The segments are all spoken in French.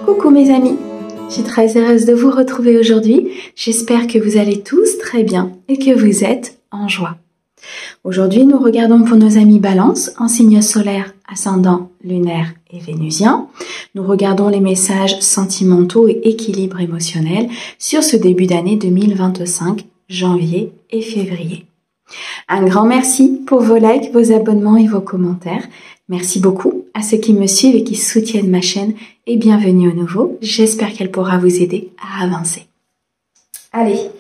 Coucou mes amis, je suis très heureuse de vous retrouver aujourd'hui. J'espère que vous allez tous très bien et que vous êtes en joie. Aujourd'hui, nous regardons pour nos amis Balance en signe solaire, ascendant, lunaire et vénusien. Nous regardons les messages sentimentaux et équilibre émotionnel sur ce début d'année 2025, janvier et février. Un grand merci pour vos likes, vos abonnements et vos commentaires. Merci beaucoup à ceux qui me suivent et qui soutiennent ma chaîne et bienvenue au nouveau. J'espère qu'elle pourra vous aider à avancer. Allez,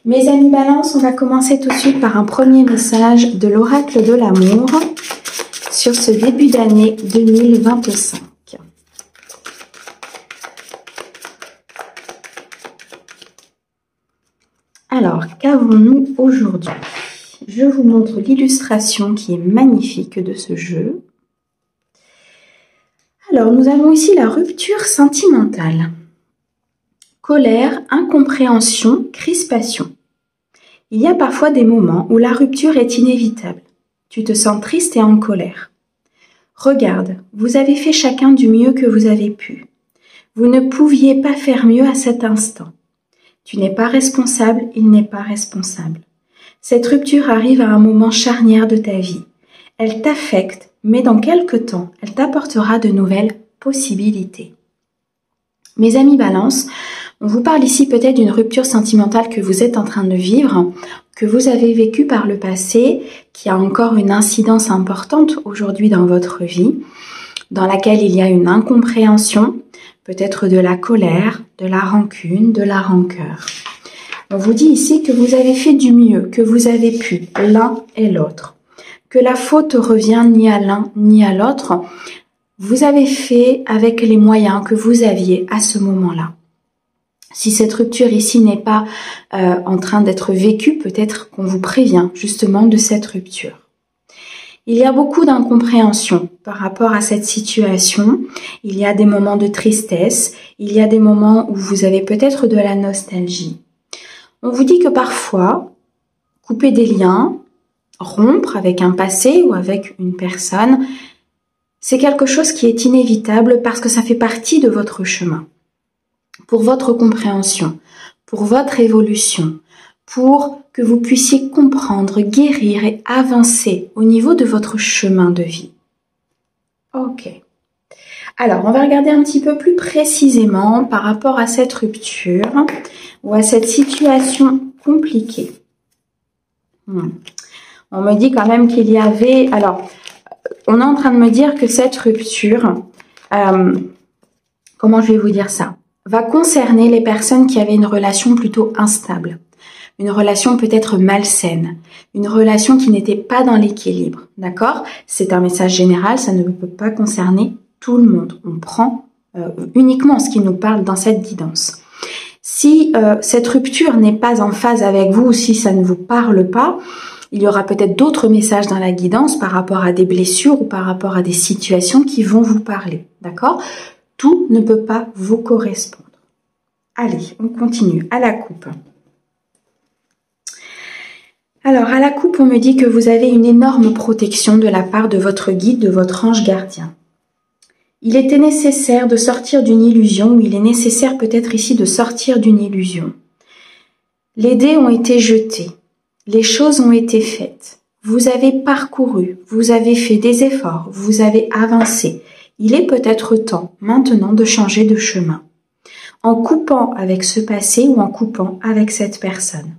mes amis Balance, on va commencer tout de suite par un premier message de l'oracle de l'amour sur ce début d'année 2025. Alors, qu'avons-nous aujourd'hui ? Je vous montre l'illustration qui est magnifique de ce jeu. Alors, nous avons ici la rupture sentimentale. Colère, incompréhension, crispation. Il y a parfois des moments où la rupture est inévitable. Tu te sens triste et en colère. Regarde, vous avez fait chacun du mieux que vous avez pu. Vous ne pouviez pas faire mieux à cet instant. Tu n'es pas responsable, il n'est pas responsable. Cette rupture arrive à un moment charnière de ta vie. Elle t'affecte, mais dans quelque temps, elle t'apportera de nouvelles possibilités. Mes amis Balance, on vous parle ici peut-être d'une rupture sentimentale que vous êtes en train de vivre, que vous avez vécue par le passé, qui a encore une incidence importante aujourd'hui dans votre vie, dans laquelle il y a une incompréhension, peut-être de la colère, de la rancune, de la rancœur. On vous dit ici que vous avez fait du mieux, que vous avez pu, l'un et l'autre. Que la faute revient ni à l'un ni à l'autre. Vous avez fait avec les moyens que vous aviez à ce moment-là. Si cette rupture ici n'est pas en train d'être vécue, peut-être qu'on vous prévient justement de cette rupture. Il y a beaucoup d'incompréhension par rapport à cette situation. Il y a des moments de tristesse, il y a des moments où vous avez peut-être de la nostalgie. On vous dit que parfois, couper des liens, rompre avec un passé ou avec une personne, c'est quelque chose qui est inévitable parce que ça fait partie de votre chemin. Pour votre compréhension, pour votre évolution, pour que vous puissiez comprendre, guérir et avancer au niveau de votre chemin de vie. Ok. Alors, on va regarder un petit peu plus précisément par rapport à cette rupture ou à cette situation compliquée. On me dit quand même qu'il y avait... Alors, on est en train de me dire que cette rupture, comment je vais vous dire ça, va concerner les personnes qui avaient une relation plutôt instable, une relation peut-être malsaine, une relation qui n'était pas dans l'équilibre, d'accord? C'est un message général, ça ne peut pas concerner tout le monde. On prend uniquement ce qui nous parle dans cette guidance. Si cette rupture n'est pas en phase avec vous, si ça ne vous parle pas, il y aura peut-être d'autres messages dans la guidance par rapport à des blessures ou par rapport à des situations qui vont vous parler, d'accord? Tout ne peut pas vous correspondre. Allez, on continue. À la coupe. Alors, à la coupe, on me dit que vous avez une énorme protection de la part de votre guide, de votre ange gardien. Il était nécessaire de sortir d'une illusion, ou il est nécessaire peut-être ici de sortir d'une illusion. Les dés ont été jetés, les choses ont été faites, vous avez parcouru, vous avez fait des efforts, vous avez avancé. Il est peut-être temps maintenant de changer de chemin, en coupant avec ce passé ou en coupant avec cette personne.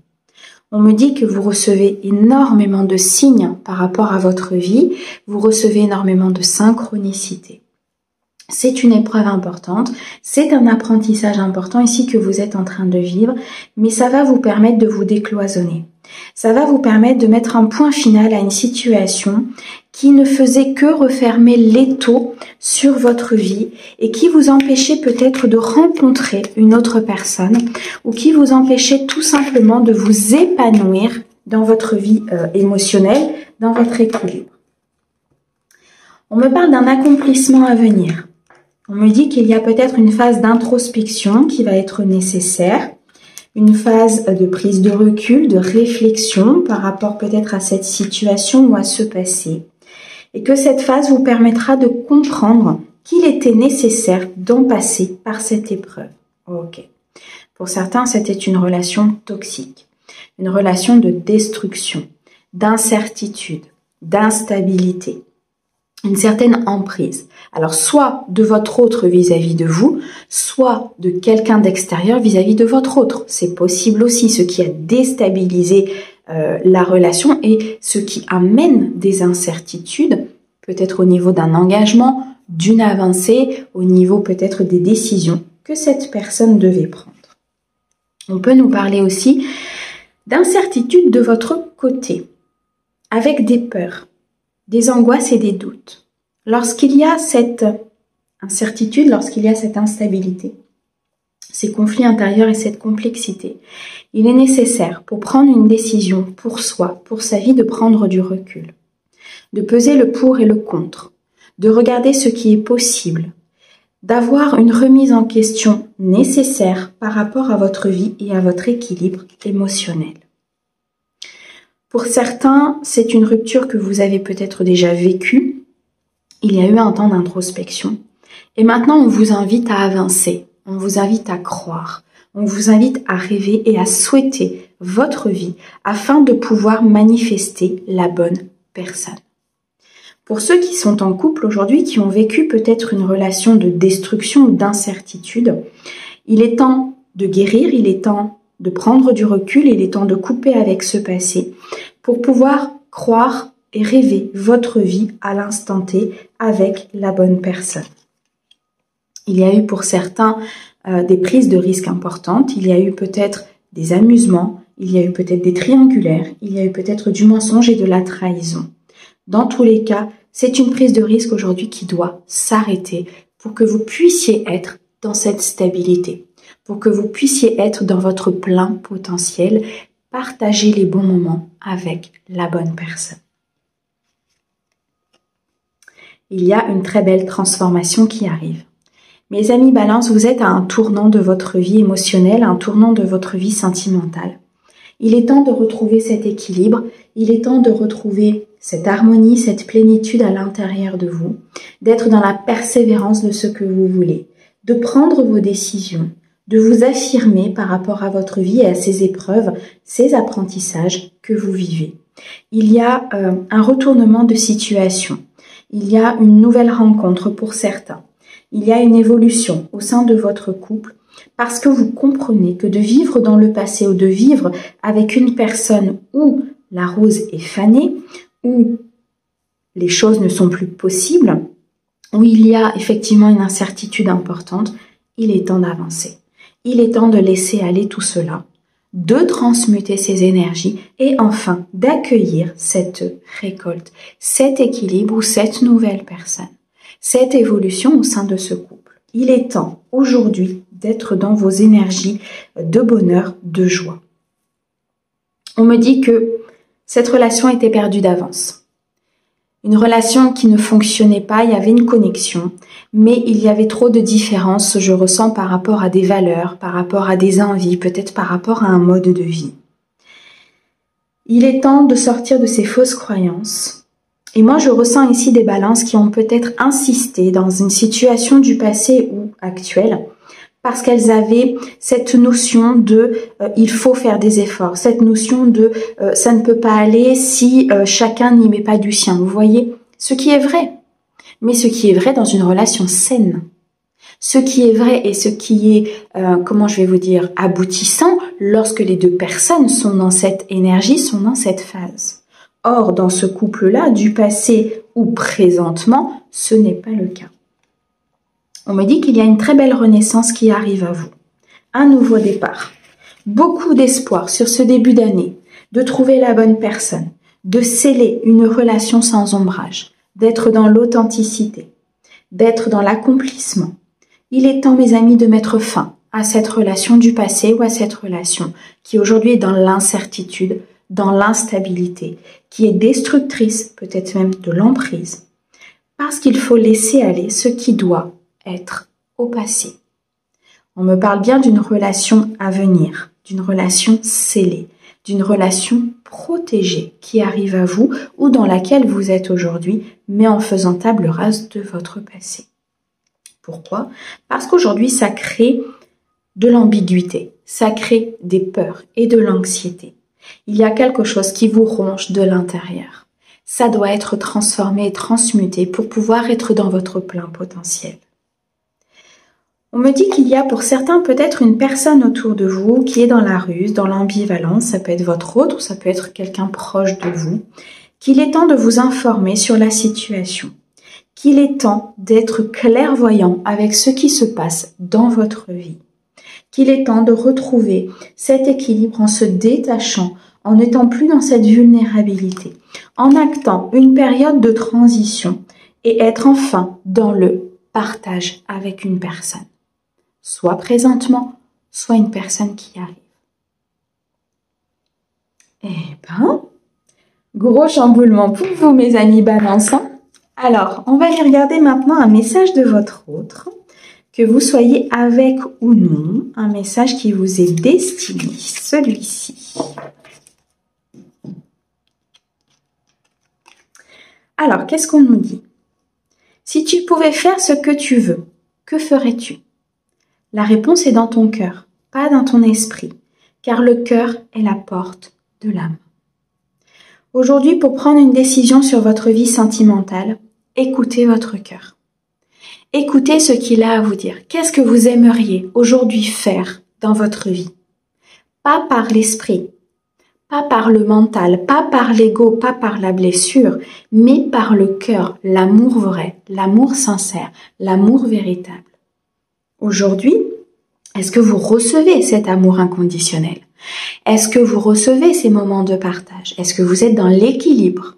On me dit que vous recevez énormément de signes par rapport à votre vie, vous recevez énormément de synchronicité. C'est une épreuve importante, c'est un apprentissage important ici que vous êtes en train de vivre, mais ça va vous permettre de vous décloisonner. Ça va vous permettre de mettre un point final à une situation qui ne faisait que refermer l'étau sur votre vie et qui vous empêchait peut-être de rencontrer une autre personne ou qui vous empêchait tout simplement de vous épanouir dans votre vie émotionnelle, dans votre équilibre. On me parle d'un accomplissement à venir. On me dit qu'il y a peut-être une phase d'introspection qui va être nécessaire, une phase de prise de recul, de réflexion par rapport peut-être à cette situation ou à ce passé. et que cette phase vous permettra de comprendre qu'il était nécessaire d'en passer par cette épreuve. Ok. Pour certains, c'était une relation toxique, une relation de destruction, d'incertitude, d'instabilité, une certaine emprise. Alors, soit de votre autre vis-à-vis de vous, soit de quelqu'un d'extérieur vis-à-vis de votre autre. C'est possible aussi, ce qui a déstabilisé la relation et ce qui amène des incertitudes, peut-être au niveau d'un engagement, d'une avancée, au niveau peut-être des décisions que cette personne devait prendre. On peut nous parler aussi d'incertitude de votre côté, avec des peurs, des angoisses et des doutes. Lorsqu'il y a cette incertitude, lorsqu'il y a cette instabilité, ces conflits intérieurs et cette complexité, il est nécessaire pour prendre une décision pour soi, pour sa vie, de prendre du recul, de peser le pour et le contre, de regarder ce qui est possible, d'avoir une remise en question nécessaire par rapport à votre vie et à votre équilibre émotionnel. Pour certains, c'est une rupture que vous avez peut-être déjà vécue. Il y a eu un temps d'introspection. Et maintenant, on vous invite à avancer. On vous invite à croire. On vous invite à rêver et à souhaiter votre vie afin de pouvoir manifester la bonne personne. Pour ceux qui sont en couple aujourd'hui, qui ont vécu peut-être une relation de destruction ou d'incertitude, il est temps de guérir, il est temps de prendre du recul, il est temps de couper avec ce passé pour pouvoir croire et rêver votre vie à l'instant T avec la bonne personne. Il y a eu pour certains des prises de risques importantes, il y a eu peut-être des amusements, il y a eu peut-être des triangulaires, il y a eu peut-être du mensonge et de la trahison. Dans tous les cas, c'est une prise de risque aujourd'hui qui doit s'arrêter pour que vous puissiez être dans cette stabilité, pour que vous puissiez être dans votre plein potentiel, partager les bons moments avec la bonne personne. Il y a une très belle transformation qui arrive. Mes amis Balance, vous êtes à un tournant de votre vie émotionnelle, un tournant de votre vie sentimentale. Il est temps de retrouver cet équilibre, il est temps de retrouver cette harmonie, cette plénitude à l'intérieur de vous, d'être dans la persévérance de ce que vous voulez, de prendre vos décisions, de vous affirmer par rapport à votre vie et à ces épreuves, ces apprentissages que vous vivez. Il y a un retournement de situation, il y a une nouvelle rencontre pour certains, il y a une évolution au sein de votre couple, parce que vous comprenez que de vivre dans le passé ou de vivre avec une personne où la rose est fanée, où les choses ne sont plus possibles, où il y a effectivement une incertitude importante, il est temps d'avancer. Il est temps de laisser aller tout cela, de transmuter ces énergies et enfin d'accueillir cette récolte, cet équilibre ou cette nouvelle personne, cette évolution au sein de ce couple. Il est temps aujourd'hui d'être dans vos énergies de bonheur, de joie. On me dit que cette relation était perdue d'avance. Une relation qui ne fonctionnait pas, il y avait une connexion, mais il y avait trop de différences, je ressens, par rapport à des valeurs, par rapport à des envies, peut-être par rapport à un mode de vie. Il est temps de sortir de ces fausses croyances. Et moi, je ressens ici des balances qui ont peut-être insisté dans une situation du passé ou actuelle, parce qu'elles avaient cette notion de il faut faire des efforts, cette notion de ça ne peut pas aller si chacun n'y met pas du sien. Vous voyez, ce qui est vrai, mais ce qui est vrai dans une relation saine. Ce qui est vrai et ce qui est, aboutissant lorsque les deux personnes sont dans cette énergie, sont dans cette phase. Or, dans ce couple-là, du passé ou présentement, ce n'est pas le cas. On me dit qu'il y a une très belle renaissance qui arrive à vous. Un nouveau départ. Beaucoup d'espoir sur ce début d'année, de trouver la bonne personne, de sceller une relation sans ombrage, d'être dans l'authenticité, d'être dans l'accomplissement. Il est temps, mes amis, de mettre fin à cette relation du passé ou à cette relation qui aujourd'hui est dans l'incertitude, dans l'instabilité, qui est destructrice, peut-être même de l'emprise. Parce qu'il faut laisser aller ce qui doit être au passé. On me parle bien d'une relation à venir, d'une relation scellée, d'une relation protégée qui arrive à vous ou dans laquelle vous êtes aujourd'hui, mais en faisant table rase de votre passé. Pourquoi? Parce qu'aujourd'hui, ça crée de l'ambiguïté, ça crée des peurs et de l'anxiété. Il y a quelque chose qui vous ronge de l'intérieur. Ça doit être transformé et transmuté pour pouvoir être dans votre plein potentiel. On me dit qu'il y a pour certains peut-être une personne autour de vous qui est dans la ruse, dans l'ambivalence, ça peut être votre autre, ça peut être quelqu'un proche de vous, qu'il est temps de vous informer sur la situation, qu'il est temps d'être clairvoyant avec ce qui se passe dans votre vie, qu'il est temps de retrouver cet équilibre en se détachant, en n'étant plus dans cette vulnérabilité, en actant une période de transition et être enfin dans le partage avec une personne. Soit présentement, soit une personne qui arrive. Eh ben, gros chamboulement pour vous mes amis balançants. Alors, on va aller regarder maintenant un message de votre autre, que vous soyez avec ou non, un message qui vous est destiné, celui-ci. Alors, qu'est-ce qu'on nous dit? Si tu pouvais faire ce que tu veux, que ferais-tu? La réponse est dans ton cœur, pas dans ton esprit, car le cœur est la porte de l'âme. Aujourd'hui, pour prendre une décision sur votre vie sentimentale, écoutez votre cœur. Écoutez ce qu'il a à vous dire. Qu'est-ce que vous aimeriez aujourd'hui faire dans votre vie? Pas par l'esprit, pas par le mental, pas par l'ego, pas par la blessure, mais par le cœur, l'amour vrai, l'amour sincère, l'amour véritable. Aujourd'hui, est-ce que vous recevez cet amour inconditionnel? Est-ce que vous recevez ces moments de partage? Est-ce que vous êtes dans l'équilibre?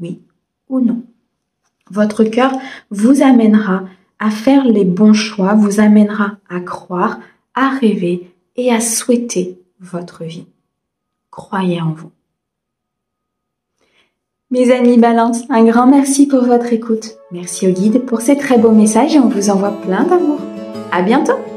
Oui ou non? Votre cœur vous amènera à faire les bons choix, vous amènera à croire, à rêver et à souhaiter votre vie. Croyez en vous. Mes amis Balance, un grand merci pour votre écoute. Merci au guide pour ces très beaux messages et on vous envoie plein d'amour. À bientôt!